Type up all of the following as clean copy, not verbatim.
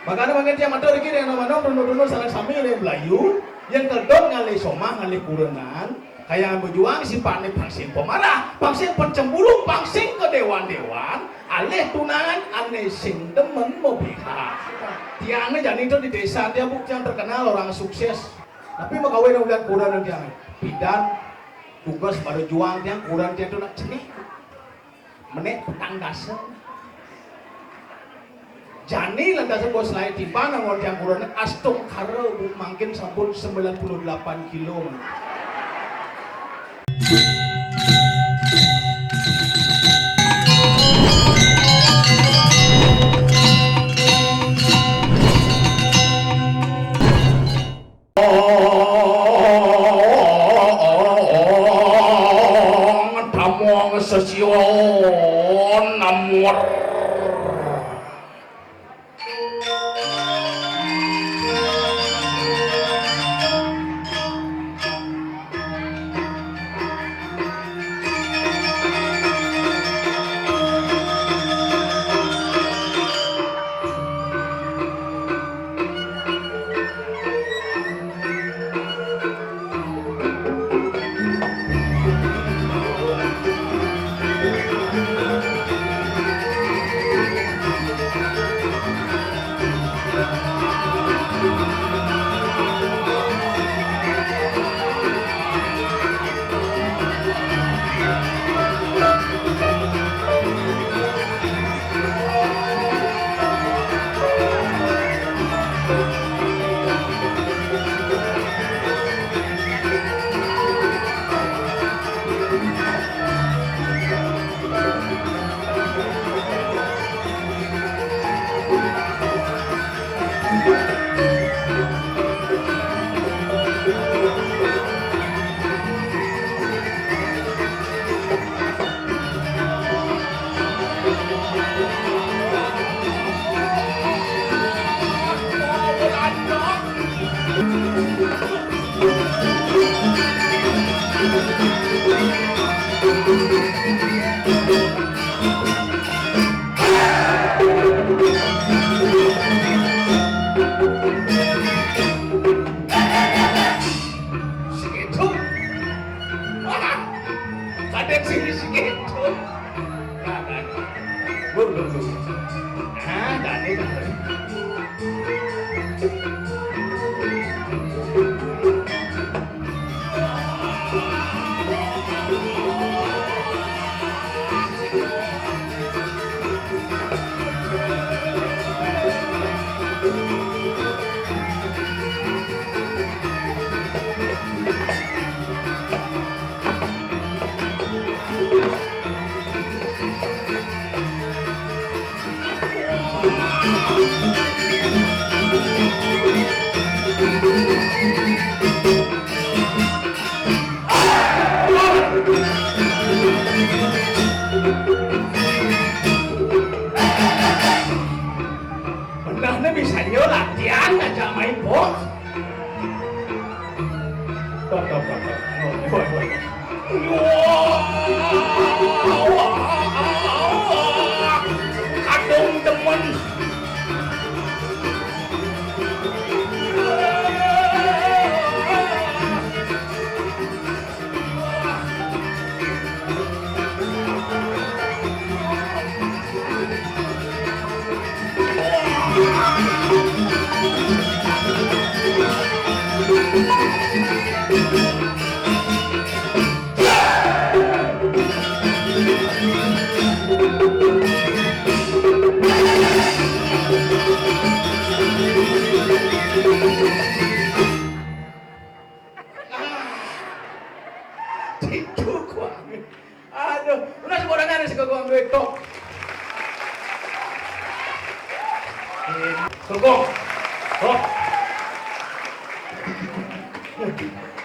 Makanya makin dia matur iki yang nama runut-runut salah sami le Melayu, yang kedon ngali somah ngali kurenan, kayak berjuang si pane pangsing pemarah, pangsing pencemburu, pangsing ke dewan-dewan, alih tunangan aneh sing demen mau pihak. Tiangnya jadi itu di desa dia bukan terkenal orang sukses, tapi mau kawin udah kurang dia bidan tugas baru juang dia kurang dia tuh nak cenih, menek petang dasar. Jani lantas bos lain tiba nangor yang kurang astung karo makin sabun 98 kilo. Tamuang sesion namur.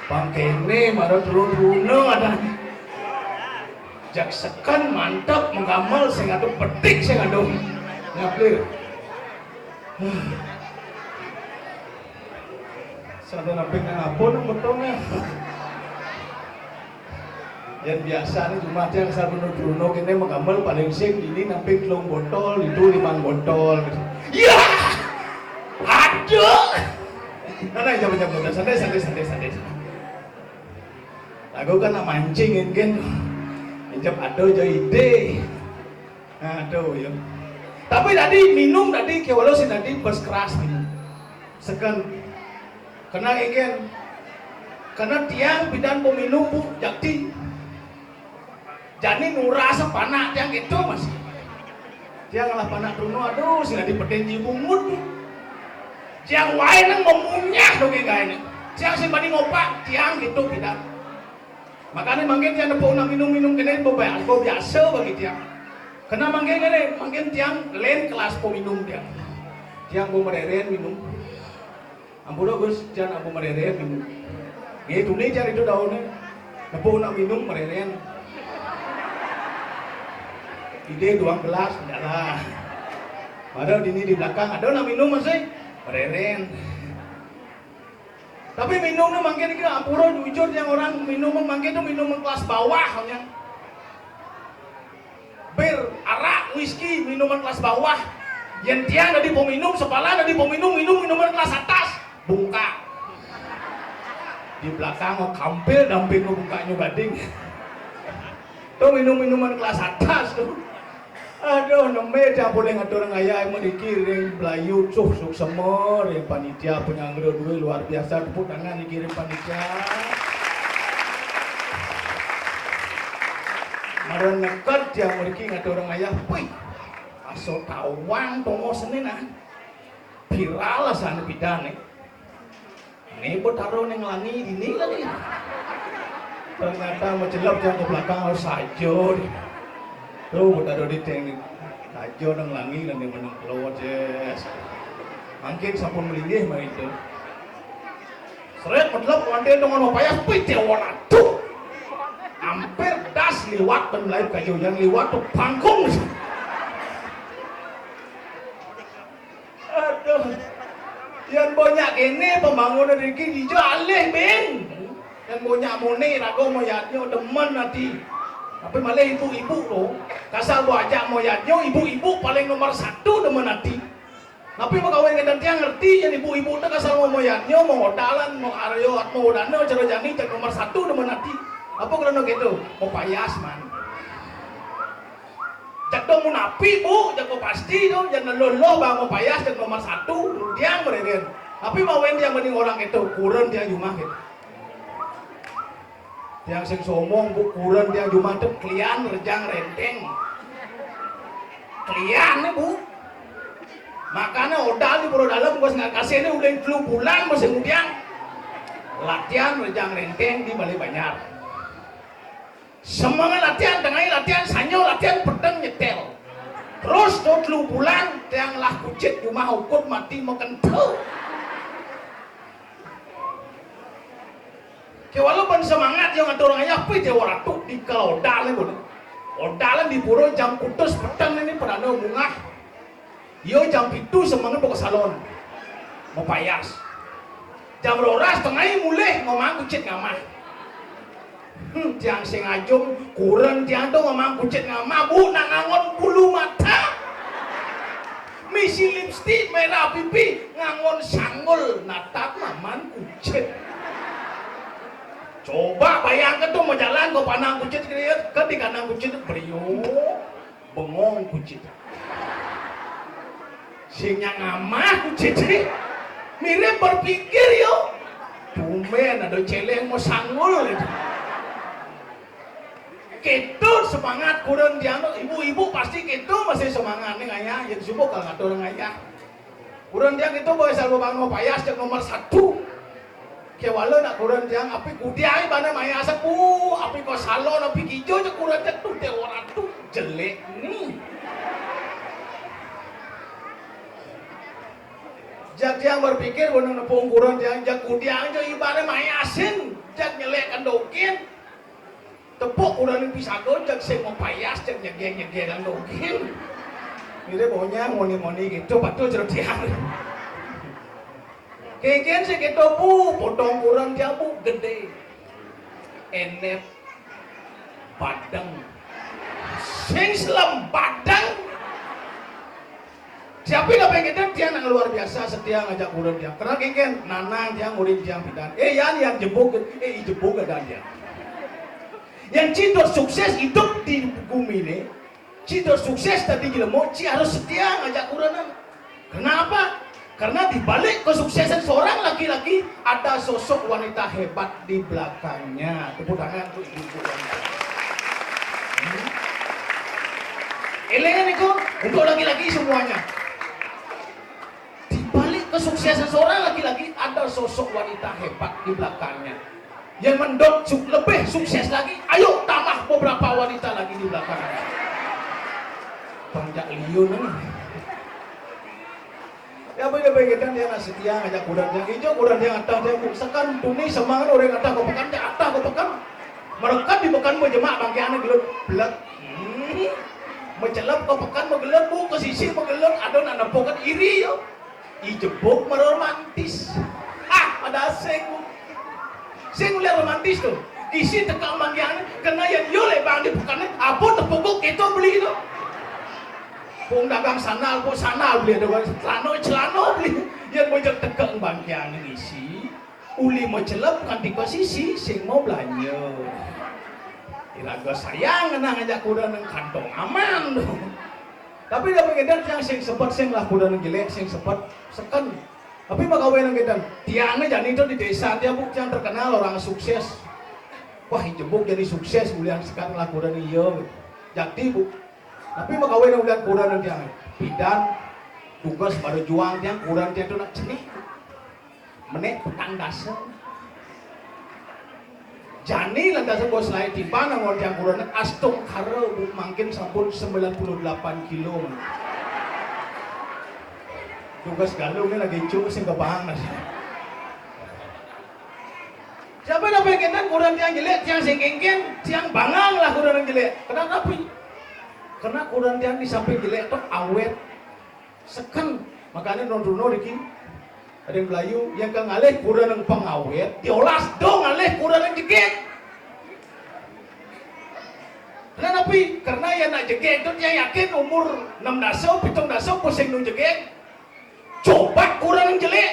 Pangkene marah turun-turun ada jaksekan mantap mengamal saya ngadu petik saya ngadu ngaplir sada namping ngapun betulnya yang biasa nih cuma yang saya bunuh ini mengamal paling sing ini namping telung botol itu 5 botol ya Nah, jam-jam santai. Aku kan nak mancing kan. Jam aduh jo ide. Aduh ya. Tapi tadi minum tadi kewalo sih tadi bos keras minum. Sekan kena igen. Karena tiang bidan peminum bu jadi. Jadi nurasa panak tiang itu mas. Tiang lah panak duno aduh sih tadi pedenji bungut. Tiang wae nang memunyah dong kayak ini. Tiang sih banding ngopak tiang gitu bidan. Makanya mungkin tiang nepuk nak minum kene biasa bagi tiang. Karena mungkin tiang lain kelas peminum dia. Tiang bu mereren minum. Ampun Gus, tiang abu mereren minum. Gitu nih tiang itu daunnya. Nepuk nak minum mereren. Ide 2 gelas enggak lah. Padahal di belakang ada nak minum masih mereren. Tapi minumnya mungkin kita ampura jujur yang orang minum mungkin itu minum kelas bawah hanya. Bir, arak, whisky, minuman kelas bawah. Yang tiang tadi peminum, sepala tadi peminum minuman kelas atas. Bungka. Di belakang mau kampil damping mau bungkanya bading. Tuh minuman kelas atas tuh. Aduh, nembe dia boleh ngatur orang ayah yang dikirim belayu cuk semua yang panitia punya duit luar biasa tepuk tangan dikirim panitia. Maron nekat dia mereka ngatur orang ayah, wih, aso tawang tomo senena, viral lah sana bidan ini buat taruh neng langi ini lagi. Ternyata menjelap yang ke belakang harus sajo. Tuh taruh di teknik sajo neng langi dan dia menang keluar jes. Mungkin sampun melingih mah itu. Seret menjelap wanita dengan opaya pite warna tuh. Hampir das liwat dan lain kayu yang liwat tuh pangkung. Aduh. Yang banyak ini pembangunan ini hijau alih ben. Yang banyak muni rago moyatnya demen nanti. Tapi malah ibu-ibu loh. Kasar bu ajak moyatnya ibu-ibu paling nomor 1 demen nanti. Tapi pegawai ngedan tiang ngerti yang ibu-ibu itu kasar mau moyatnya mau odalan mau aryo mau dana cara jani cek nomor 1 demen nanti. Apa kerana gitu? Mau payas man. Cek dong mau napi bu, cek pasti dong jangan lolo bang mau payas cek nomor 1 dia mereka. Tapi mau yang mending orang itu kurang dia cuma gitu. Yang sing somong bu kurang dia cuma tuh klian rejang renteng. Klian nih bu. Makanya odal di pura dalam bos nggak kasih ini udah 10 bulan masih kemudian latihan rejang renteng di Bali Banyar. Semangat latihan, tengah latihan, sanyo latihan, pedang nyetel. Terus 20 bulan, yang lah kucit cuma hukum mati makan tuh. Walaupun semangat yang ngatur orang ayah, tapi dia waratu di kalau odalan pun. Odalan di pura jam putus pedang ini pada bunga. Yo jam itu semangat mau ke salon, mau payas. Jam 12 tengah mulai ngomong kucit ngamah. Tiang sing ajung kurang tiang tuh ngomong kucit ngamah bu nak ngangon bulu mata. Misi lipstick merah pipi ngangon sanggul natak maman kucit. Coba bayangkan tuh mau jalan kau pandang kucit kan di kanan kucit itu beriuk bengong kucit. Singnya ngamah kucit mirip berpikir yo. Tumben ada celeng mau sanggul itu. Gitu semangat kurang dianu ibu-ibu pasti gitu masih semangat nih ayah yang sibuk kalau ngatur orang ayah. Kurang dia gitu boleh selalu bangun payas yang nomor 1. Kewala nak kurang dia api kudiai mana maya sepu api ko salon api hijau je kurang dia tuh dia orang tuh jelek nih. Jak yang berpikir benar nepung kurang dia jak kudiai je ibarat maya asin jak nyelekkan dokin. Tepuk kurang pisago jak sing mau payas jak nyegeng-nyegegan dokin. Ini pokoknya moni-moni gitu betul cerut dia. Keken sih gitu bu, potong kurang jamu gede, enep, padang, sing selam padang, Siapa yang pengen dia yang luar biasa setia ngajak kurang dia. Karena kengken nanang dia ngurin dia bidan. Yang jebuk jebuk ada dia. Yang cinta sukses hidup di bumi ini, cinta sukses tadi jelema harus setia ngajak kurang. Kenapa? Karena di balik kesuksesan seorang laki-laki ada sosok wanita hebat di belakangnya. Tepuk tangan untuk ibu wanita. Elengan itu untuk laki-laki semuanya. Di balik kesuksesan seorang laki-laki ada sosok wanita hebat di belakangnya. Yang mendot lebih sukses lagi, ayo tambah beberapa wanita lagi di belakangnya. Panjak liun nih. Ya begitu dia nggak setia ngajak kurang yang hijau kurang yang atas dia sekan dunia semangat orang atas kau pekan dia atas kau pekan. Mereka di pekan berjemaah bangkian gelut belat. Mencelap kau pekan menggelut bu ke sisi menggelut ada nak nampokan iri yo. Ijebuk meromantis. Ada seng. Seng lihat romantis tuh. Isi tekang bangkian kena yang yo le bang di pekan apa tepukuk itu beli itu. Pung dagang sana beli ada celana beli yang mau tekang bangkian isi uli mau celap kan di posisi sing mau belanja iraga sayang kena ngajak kuda nang kantong aman dong tapi dah pengedan yang sing sepet sing lah kuda nang jelek sing sepet seken tapi makawin nang gedan tiangnya jadi itu di desa dia buk yang terkenal orang sukses wah jebuk jadi sukses mulian sekarang lah kuda nih iya jadi bu tapi makawin yang udah kurang nanti yang bidan tugas baru juang yang kurang dia tuh nak cenih menek petang dasar jani lantas bos lain di mana ngor yang kurang astung karo makin sampun 98 kilo tugas galuh ini lagi cukup sing kebang nasi siapa yang pengen kurang yang jelek yang sengkengken yang bangang lah kurang yang jelek kenapa karena kurang yang di samping jelek tuh awet seken makanya non-runo dikit ada yang Melayu yang kang alih kurang yang pengawet diolas dong alih kurang yang jegek kenapa? Karena yang nak jegek itu yang yakin umur 6 dasar, 7 dasar pusing nung jegek coba kurang yang jelek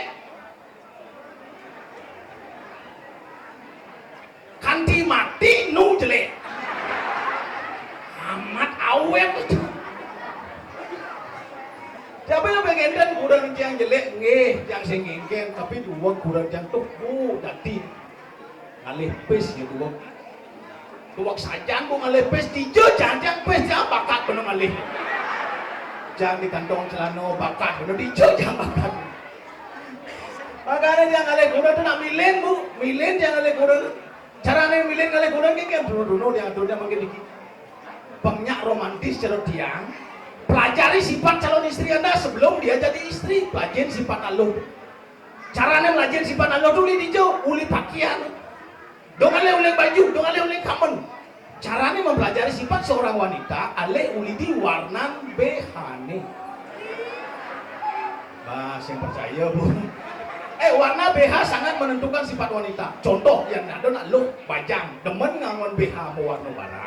kanti mati nung jelek amat awet itu. Siapa yang pengen dan kurang yang jelek nggih, yang sengengken tapi dua kurang yang tuh dati ngalih pes ya dua. Tuak sajan bu ngalih pes dijo jangan pes jangan bakat bener ngalih. Jangan di kantong celana bakat bener dijo jangan bakat. Makanya dia ngalih kurang tuh nak milin bu, milin jangan ngalih kurang. Caranya milin ngalih kurang kayak dulu dia aturnya makin dikit. Banyak romantis cara tiang pelajari sifat calon istri anda sebelum dia jadi istri pelajari sifat alo caranya pelajari sifat alo dulu di jauh uli pakaian dong ale baju dong ale kamen caranya mempelajari sifat seorang wanita ale uli di warna behane bahas yang percaya bu warna BH sangat menentukan sifat wanita contoh yang ada nak lo bajang demen ngangon BH warna warna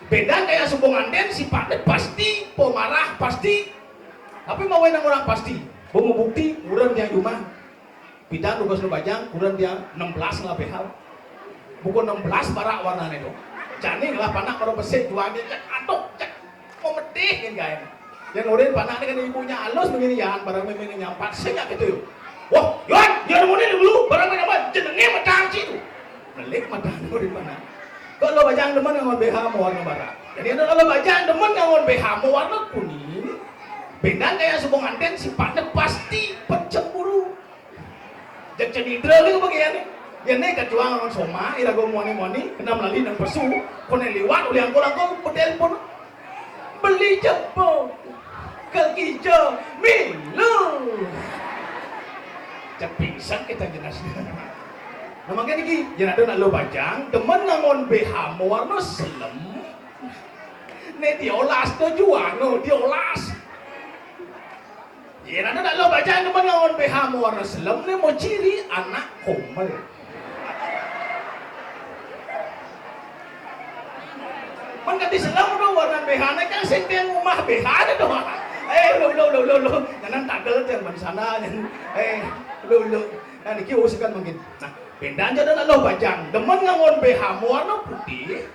beda kayak sumbung anden sifatnya pasti pemarah pasti tapi mau yang orang pasti mau bukti kurang dia cuma bidang tugas nu bajang kurang dia 16 lah behal bukan 16 barak warnanya itu jani lah panak kalau pesek dua ini cek aduh cek mau medih kan gaya yang udah panaknya kan ibunya halus begini ya barang memang nyampat senyak gitu yuk wah yuan jangan mau dulu barang memang jenengnya matang sih tuh melik matang udah panak kalau bajang demen ngangon BH warna barat jadi kalau bajang demen ngangon BH warna kuning beda kayak subong anten sifatnya pasti pencemburu jadi cenidra itu bagian ya nih kecuali ngangon soma irago moni kena melalui dan pesu kone liwat uli angkol petelpon beli jempol kekijo milu pingsan kita jenasnya nah makanya ini yang ada nak lo bajang temen ngangon BH warna selem ne diolas to juang no diolas yang ada nak lo bajang temen ngangon BH warna selem ne mau ciri anak komel man ganti selem do warna BH ne kan sing rumah BH ne do Lu. Nanang tagel yang di sana lu. Nah niki usahakan mungkin. Nah, benda aja dah lo bajang. Demen ngangon BH warna putih.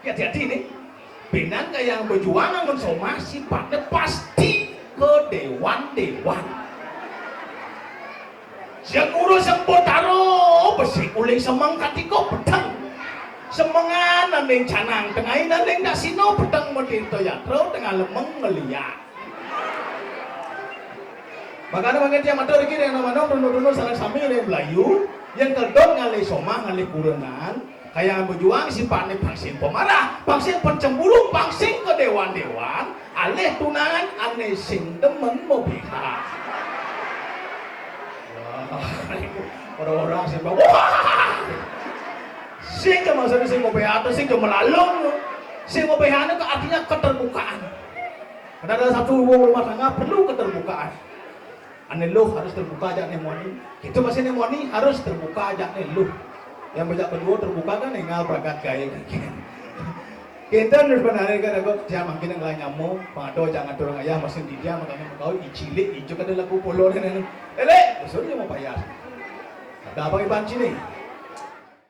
Hati-hati nih. Benda kayak berjuang ngangon somah sifatnya pasti ke dewan. Yang urus yang potaro besi uling semang katiko pedang. Semangan nanding canang tengah nanding dasino pedang medito yatro tengah lemeng ngeliat. Makanya mungkin dia matur iki yang nama runut salah sami ini Melayu yang kedon ngalih somah ngalih kurenan kayak berjuang si pane pangsin pemarah pangsin pencemburu pangsin ke dewan alih tunangan aneh sing demen mau pihak. Orang-orang sih wah sing maksudnya sing mau pihak atau sing melalung sing mau pihak itu artinya keterbukaan. Karena ada satu rumah tangga perlu keterbukaan. Ane lu harus terbuka aja nih moni. Itu masih nih moni harus terbuka aja nih lu. Yang banyak kedua terbuka kan ngal pragat gaya kan. Kita harus benar kan aku jangan makin yang lain nyamu, pado jangan dorong ayah masih di dia makanya kau icilik ijo kan lagu polo kan. Lele, besarnya mau payah. Ada apa iban sini?